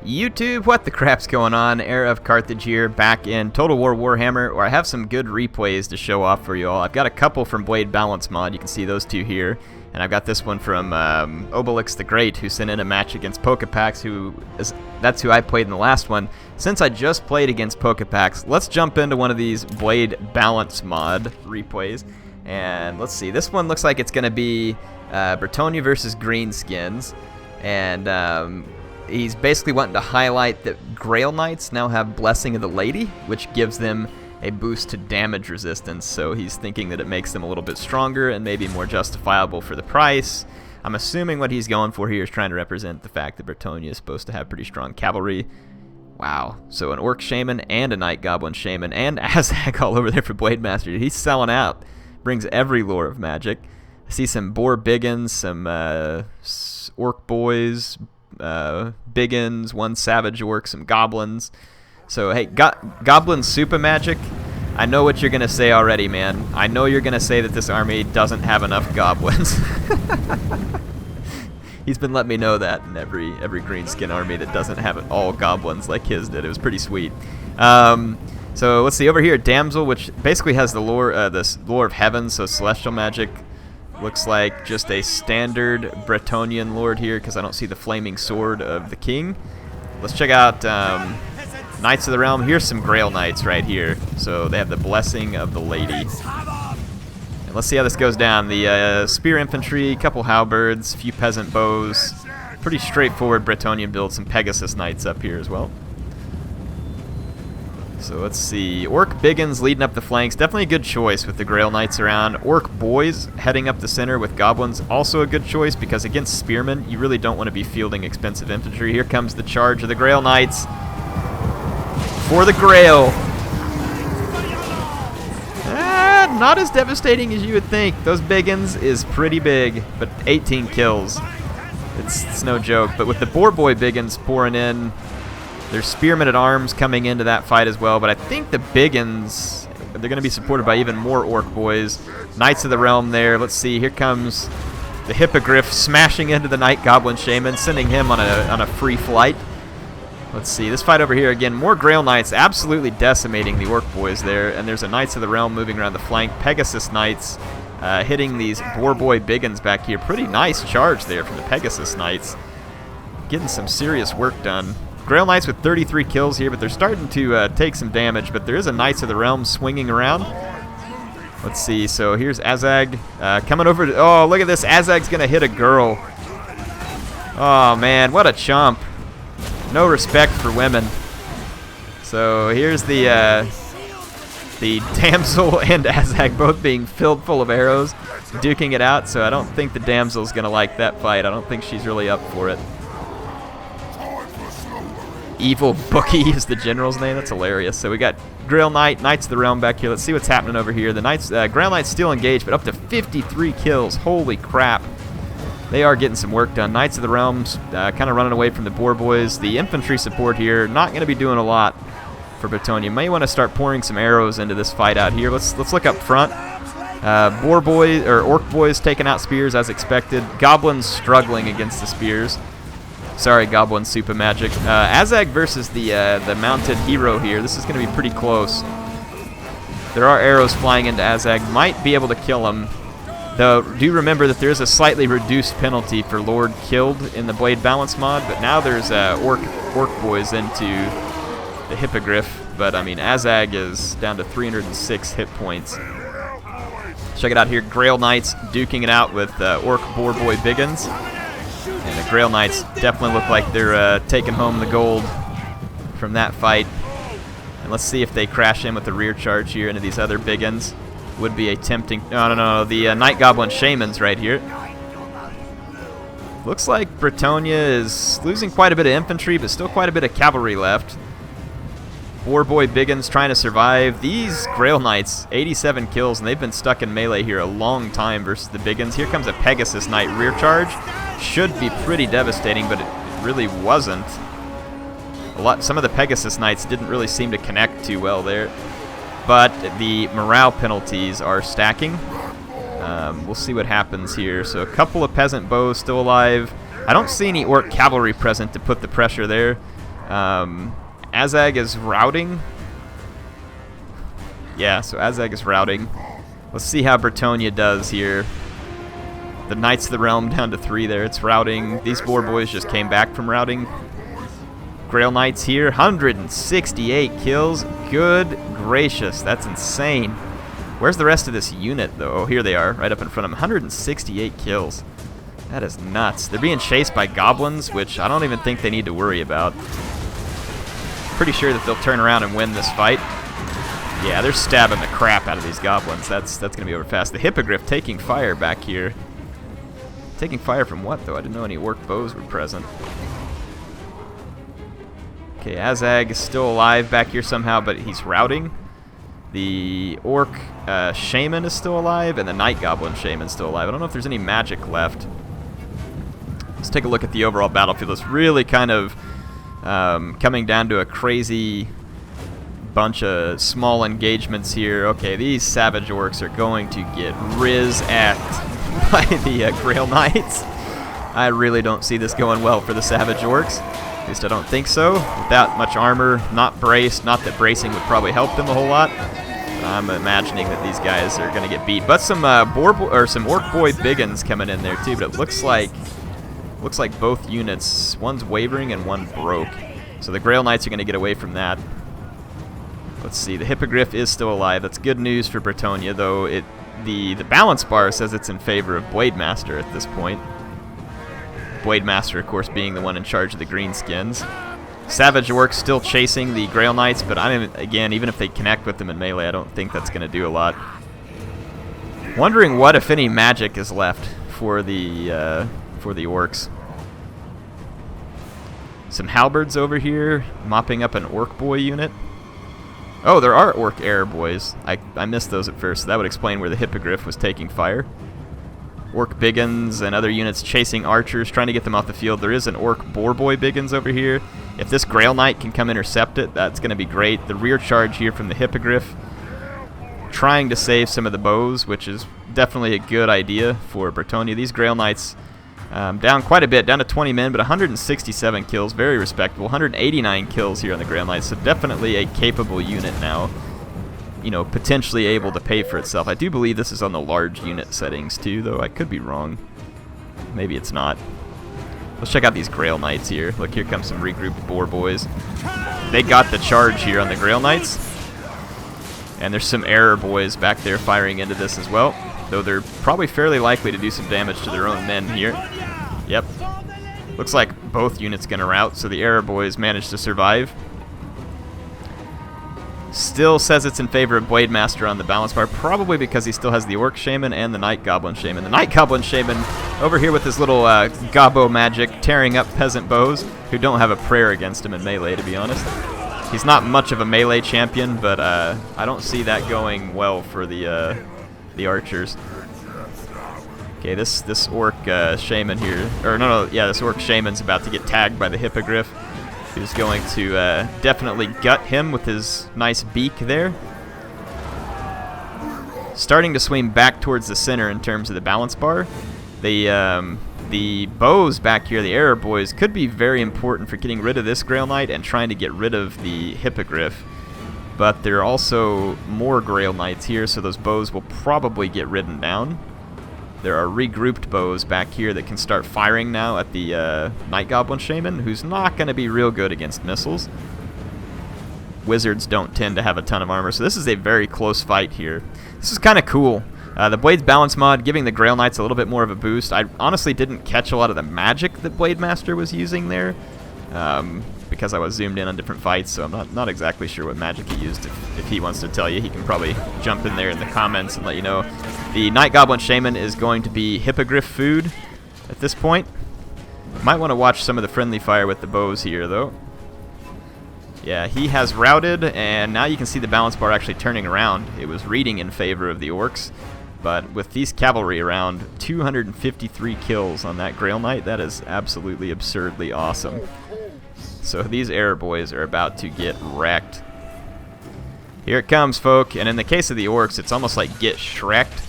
YouTube, what the crap's going on? HeirofCarthage here, back in Total War Warhammer, where I have some good replays to show off for you all. I've got a couple from Blade Balance mod, you can see those two here, and I've got this one from Obelix the Great, who sent in a match against Pokepax, that's who I played in the last one. Since I just played against Pokepax, let's jump into one of these Blade Balance mod replays, and let's see, this one looks like it's going to be Bretonnia versus Greenskins, and he's basically wanting to highlight that Grail Knights now have Blessing of the Lady, which gives them a boost to damage resistance, so he's thinking that it makes them a little bit stronger and maybe more justifiable for the price. I'm assuming what he's going for here is trying to represent the fact that Bretonnia is supposed to have pretty strong cavalry. Wow, so an Orc Shaman and a Night Goblin Shaman and Azag all over there for Blade Master. He's selling out. Brings every lore of magic. I see some Boar Biggins, some Orc Boys, Biggins, one Savage Orc, some Goblins. So hey, Goblin Super Magic, I know what you're going to say already, man. I know you're going to say that this army doesn't have enough Goblins. He's been letting me know that in every Greenskin army that doesn't have all Goblins like his did. It was pretty sweet. So let's see, over here, Damsel, which basically has the lore of heaven, so celestial magic. Looks like just a standard Bretonnian lord here, because I don't see the flaming sword of the king. Let's check out Knights of the Realm. Here's some Grail Knights right here. So they have the Blessing of the Lady. And let's see how this goes down. The Spear Infantry, couple Halberds, a few Peasant Bows. Pretty straightforward Bretonnian build. Some Pegasus Knights up here as well. So let's see, Orc Biggins leading up the flanks, definitely a good choice with the Grail Knights around. Orc Boys heading up the center with Goblins, also a good choice because against Spearmen, you really don't want to be fielding expensive infantry. Here comes the charge of the Grail Knights for the Grail. Not as devastating as you would think. Those Biggins is pretty big, but 18 kills. It's no joke, but with the Boar Boy Biggins pouring in, there's Spearmen at Arms coming into that fight as well, but I think the Biggins, they're going to be supported by even more Orc Boys. Knights of the Realm there. Let's see, here comes the Hippogriff smashing into the Night Goblin Shaman, sending him on a free flight. Let's see, this fight over here, again, more Grail Knights absolutely decimating the Orc Boys there, and there's a Knights of the Realm moving around the flank. Pegasus Knights hitting these Boar Boy Biggins back here. Pretty nice charge there from the Pegasus Knights. Getting some serious work done. Grail Knights with 33 kills here, but they're starting to take some damage, but there is a Knights of the Realm swinging around. Let's see, so here's Azag coming over to, oh, look at this, Azag's going to hit a girl. Oh, man, what a chump. No respect for women. So here's the Damsel and Azag both being filled full of arrows, duking it out, so I don't think the Damsel's going to like that fight. I don't think she's really up for it. Evil Bookie is the general's name. That's hilarious. So we got Grail Knight, Knights of the Realm back here. Let's see what's happening over here. The Knights, Grail Knights still engaged, but up to 53 kills. Holy crap. They are getting some work done. Knights of the Realms kind of running away from the Boar Boys. The infantry support here, not going to be doing a lot for Bretonnia. May want to start pouring some arrows into this fight out here. Let's look up front. Boar Boys, or Orc Boys taking out spears as expected. Goblins struggling against the spears. Sorry, Goblin Super Magic. Azag versus the mounted hero here. This is going to be pretty close. There are arrows flying into Azag. Might be able to kill him. Though, do remember that there is a slightly reduced penalty for Lord killed in the Blade Balance mod, but now there's Orc Boys into the Hippogriff. But, I mean, Azag is down to 306 hit points. Check it out here. Grail Knights duking it out with Orc Boar Boy Biggins. And the Grail Knights definitely look like they're taking home the gold from that fight. And let's see if they crash in with the rear charge here into these other Biggins. Would be a tempting... No. The Night Goblin Shamans right here. Looks like Bretonnia is losing quite a bit of infantry, but still quite a bit of cavalry left. Boar Boy Biggins trying to survive. These Grail Knights, 87 kills, and they've been stuck in melee here a long time versus the Biggins. Here comes a Pegasus Knight rear charge. Should be pretty devastating, but it really wasn't. Some of the Pegasus Knights didn't really seem to connect too well there. But the morale penalties are stacking. We'll see what happens here. So a couple of Peasant Bows still alive. I don't see any Orc Cavalry present to put the pressure there. Azag is routing. Yeah, so Azag is routing. Let's see how Bretonnia does here. The Knights of the Realm down to 3 there. It's routing. These boar boys just came back from routing. Grail Knights here. 168 kills. Good gracious. That's insane. Where's the rest of this unit, though? Oh, here they are, right up in front of them. 168 kills. That is nuts. They're being chased by goblins, which I don't even think they need to worry about. Pretty sure that they'll turn around and win this fight. Yeah, they're stabbing the crap out of these goblins. That's going to be over fast. The Hippogriff taking fire back here. Taking fire from what, though? I didn't know any orc bows were present. Okay, Azag is still alive back here somehow, but he's routing. The orc shaman is still alive, and the night goblin shaman is still alive. I don't know if there's any magic left. Let's take a look at the overall battlefield. It's really kind of coming down to a crazy bunch of small engagements here. Okay, these savage orcs are going to get riz-acked by the Grail Knights. I really don't see this going well for the savage orcs. At least I don't think so. With that much armor, not braced, not that bracing would probably help them a whole lot. I'm imagining that these guys are going to get beat. But some orc boy biggins coming in there too. But it looks like both units, one's wavering and one broke. So the Grail Knights are going to get away from that. Let's see, the Hippogriff is still alive. That's good news for Bretonnia, though the balance bar says it's in favor of Blademaster at this point. Blademaster, of course, being the one in charge of the Greenskins. Savage Orcs still chasing the Grail Knights, but again, even if they connect with them in melee, I don't think that's going to do a lot. Wondering what, if any, magic is left for the orcs. Some halberds over here, mopping up an orc boy unit. Oh, there are orc air boys. I missed those at first, so that would explain where the Hippogriff was taking fire. Orc biggins and other units chasing archers, trying to get them off the field. There is an orc boar boy biggins over here. If this Grail Knight can come intercept it, that's going to be great. The rear charge here from the Hippogriff, trying to save some of the bows, which is definitely a good idea for Bretonnia. These Grail Knights down quite a bit, down to 20 men, but 167 kills, very respectable. 189 kills here on the Grail Knights, so definitely a capable unit now. You know, potentially able to pay for itself. I do believe this is on the large unit settings too, though I could be wrong. Maybe it's not. Let's check out these Grail Knights here. Look, here comes some regrouped boar boys. They got the charge here on the Grail Knights. And there's some error boys back there firing into this as well, though they're probably fairly likely to do some damage to their own men here. Yep. Looks like both units gonna rout, so the error boys managed to survive. Still says it's in favor of Blademaster on the balance bar, probably because he still has the Orc Shaman and the Night Goblin Shaman. The Night Goblin Shaman over here with his little gobbo magic, tearing up peasant bows who don't have a prayer against him in melee, to be honest. He's not much of a melee champion, but I don't see that going well for the archers. Okay, this Orc Shaman here, or this Orc Shaman's about to get tagged by the Hippogriff, who's going to definitely gut him with his nice beak there. Starting to swing back towards the center in terms of the balance bar. The bows back here, the arrow boys, could be very important for getting rid of this Grail Knight and trying to get rid of the Hippogriff. But there are also more Grail Knights here, so those bows will probably get ridden down. There are regrouped bows back here that can start firing now at the Night Goblin Shaman, who's not going to be real good against missiles. Wizards don't tend to have a ton of armor, so this is a very close fight here. This is kind of cool. The Blades Balance mod giving the Grail Knights a little bit more of a boost. I honestly didn't catch a lot of the magic that Blademaster was using there, because I was zoomed in on different fights, so I'm not exactly sure what magic he used. If he wants to tell you, he can probably jump in there in the comments and let you know. The Night Goblin Shaman is going to be Hippogriff food at this point. Might want to watch some of the friendly fire with the bows here, though. Yeah, he has routed, and now you can see the balance bar actually turning around. It was reading in favor of the orcs, but with these cavalry around, 253 kills on that Grail Knight, that is absolutely absurdly awesome. So these error boys are about to get wrecked. Here it comes, folk, and in the case of the orcs, it's almost like get Shrek'd,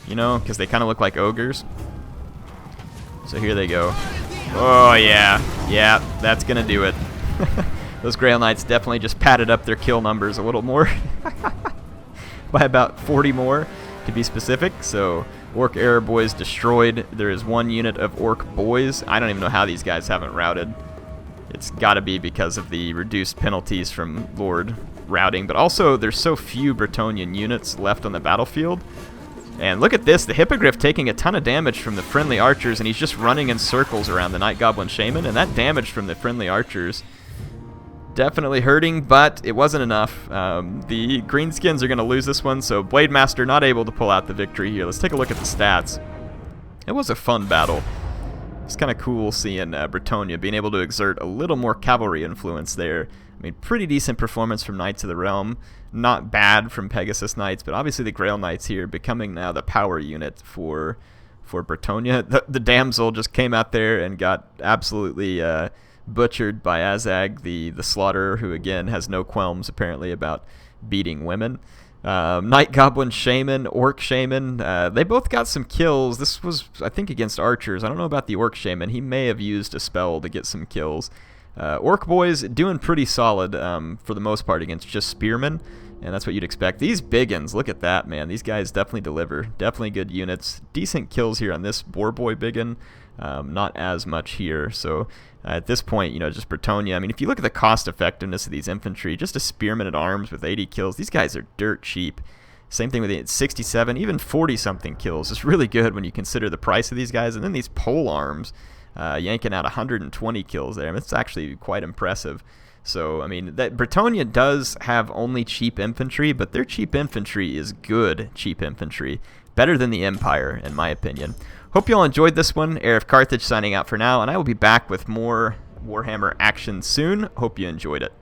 you know, because they kind of look like ogres. So here they go. Oh, yeah. Yeah, that's going to do it. Those Grail Knights definitely just padded up their kill numbers a little more. By about 40 more, to be specific. So Orc Error Boys destroyed. There is 1 unit of Orc Boys. I don't even know how these guys haven't routed. It's got to be because of the reduced penalties from Lord routing, but also there's so few Bretonnian units left on the battlefield. And look at this, the Hippogriff taking a ton of damage from the friendly archers, and he's just running in circles around the Night Goblin Shaman, and that damage from the friendly archers definitely hurting, but it wasn't enough. The Greenskins are going to lose this one, so Blade Master not able to pull out the victory here. Let's take a look at the stats. It was a fun battle. It's kind of cool seeing Bretonnia being able to exert a little more cavalry influence there. I mean, pretty decent performance from Knights of the Realm. Not bad from Pegasus Knights, but obviously the Grail Knights here becoming now the power unit for Bretonnia. The Damsel just came out there and got absolutely butchered by Azag, the Slaughterer, who again has no qualms apparently about beating women. Night Goblin Shaman, Orc Shaman, they both got some kills. This was, I think, against archers. I don't know about the Orc Shaman. He may have used a spell to get some kills. Orc Boys doing pretty solid for the most part against just spearmen, and that's what you'd expect. These biggins, look at that, man. These guys definitely deliver. Definitely good units. Decent kills here on this Boar Boy biggin. Not as much here. So at this point, you know, just Bretonnia. I mean, if you look at the cost effectiveness of these infantry, just a spearman at arms with 80 kills, these guys are dirt cheap. Same thing with the 67, even 40-something kills. It's really good when you consider the price of these guys. And then these pole arms, yanking out 120 kills there. I mean, it's actually quite impressive. So, I mean, that Bretonnia does have only cheap infantry, but their cheap infantry is good cheap infantry. Better than the Empire, in my opinion. Hope you all enjoyed this one. HeirofCarthage signing out for now, and I will be back with more Warhammer action soon. Hope you enjoyed it.